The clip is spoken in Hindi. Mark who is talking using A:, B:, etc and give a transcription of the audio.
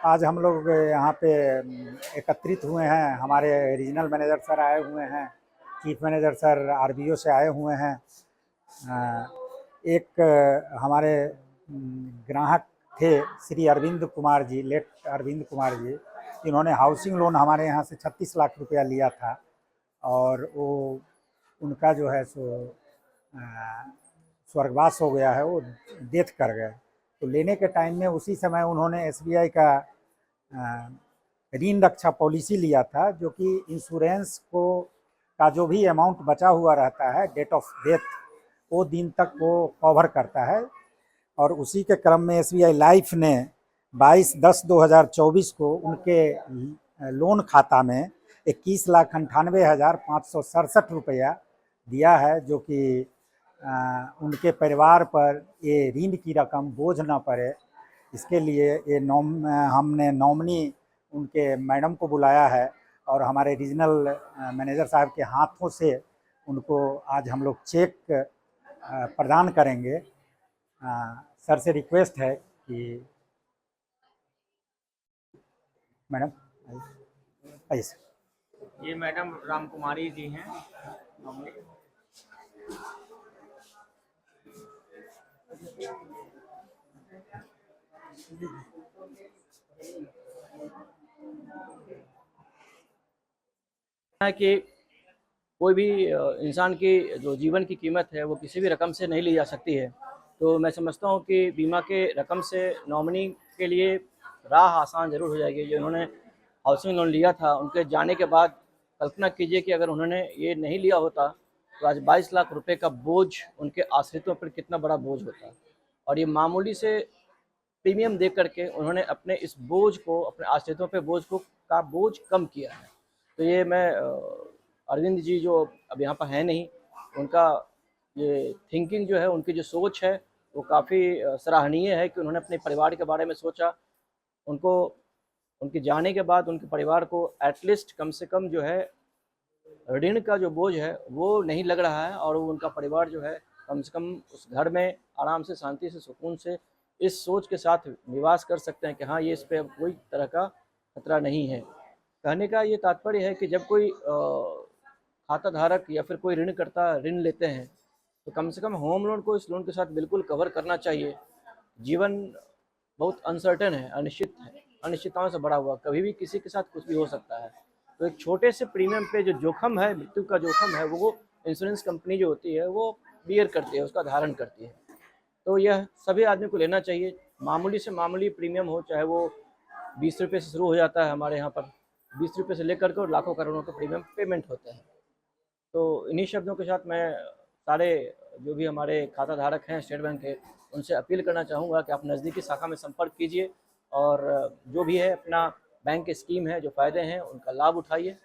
A: आज हम लोग यहाँ पे एकत्रित हुए हैं। हमारे रीजनल मैनेजर सर आए हुए हैं, चीफ मैनेजर सर आरबीओ से आए हुए हैं। एक हमारे ग्राहक थे श्री अरविंद कुमार जी, लेट अरविंद कुमार जी, इन्होंने हाउसिंग लोन हमारे यहाँ से 36 लाख रुपया लिया था और वो उनका जो है सो स्वर्गवास हो गया है, वो डेथ कर गए। तो लेने के टाइम में उसी समय उन्होंने एसबीआई का ऋण रक्षा पॉलिसी लिया था, जो कि इंश्योरेंस को का जो भी अमाउंट बचा हुआ रहता है डेट ऑफ डेथ, वो दिन तक वो कवर करता है। और उसी के क्रम में एसबीआई लाइफ ने 22/10/2024 को उनके लोन खाता में 21,98,567 रुपया दिया है, जो कि उनके परिवार पर ये ऋण की रकम बोझ ना पड़े, इसके लिए ये हमने नॉमिनी उनके मैडम को बुलाया है और हमारे रीजनल मैनेजर साहब के हाथों से उनको आज हम लोग चेक प्रदान करेंगे। सर से रिक्वेस्ट है कि मैडम आइए सर।
B: ये मैडम राम कुमारी जी हैं। है कि कोई भी इंसान की जो जीवन की कीमत है वो किसी भी रकम से नहीं ली जा सकती है। तो मैं समझता हूँ कि बीमा के रकम से नॉमिनी के लिए राह आसान ज़रूर हो जाएगी। जो उन्होंने हाउसिंग लोन लिया था, उनके जाने के बाद कल्पना कीजिए कि अगर उन्होंने ये नहीं लिया होता तो आज 22 लाख रुपए का बोझ उनके आश्रितों पर कितना बड़ा बोझ होता। और ये मामूली से प्रीमियम दे करके उन्होंने अपने इस बोझ को, अपने आश्रितों पे बोझ कम किया है। तो ये मैं अरविंद जी जो अब यहाँ पर हैं नहीं, उनका ये थिंकिंग जो है, उनकी जो सोच है वो काफ़ी सराहनीय है कि उन्होंने अपने परिवार के बारे में सोचा। उनको उनके जाने के बाद उनके परिवार को एटलीस्ट कम से कम जो है ऋण का जो बोझ है वो नहीं लग रहा है, और वो उनका परिवार जो है कम से कम उस घर में आराम से, शांति से, सुकून से इस सोच के साथ निवास कर सकते हैं कि हाँ, ये इस पर कोई तरह का खतरा नहीं है। कहने का ये तात्पर्य है कि जब कोई खाता धारक या फिर कोई ऋणकर्ता ऋण लेते हैं तो कम से कम होम लोन को इस लोन के साथ बिल्कुल कवर करना चाहिए। जीवन बहुत अनसर्टेन है, अनिश्चित है, अनिश्चितताओं से भरा हुआ, कभी भी किसी के साथ कुछ भी हो सकता है। तो एक छोटे से प्रीमियम पे जो जोखम है, मृत्यु का जोखम है, वो इंश्योरेंस कंपनी जो होती है वो बियर करती है, उसका धारण करती है। तो यह सभी आदमी को लेना चाहिए। मामूली से मामूली प्रीमियम हो, चाहे वो 20 रुपये से शुरू हो जाता है हमारे यहाँ पर, 20 रुपये से लेकर के और लाखों करोड़ों का प्रीमियम पेमेंट होते हैं। तो इन्हीं शब्दों के साथ मैं सारे जो भी हमारे खाता धारक हैं स्टेट बैंक के, उनसे अपील करना चाहूँगा कि आप नज़दीकी शाखा में संपर्क कीजिए और जो भी है अपना बैंक की स्कीम है, जो फ़ायदे हैं, उनका लाभ उठाइए।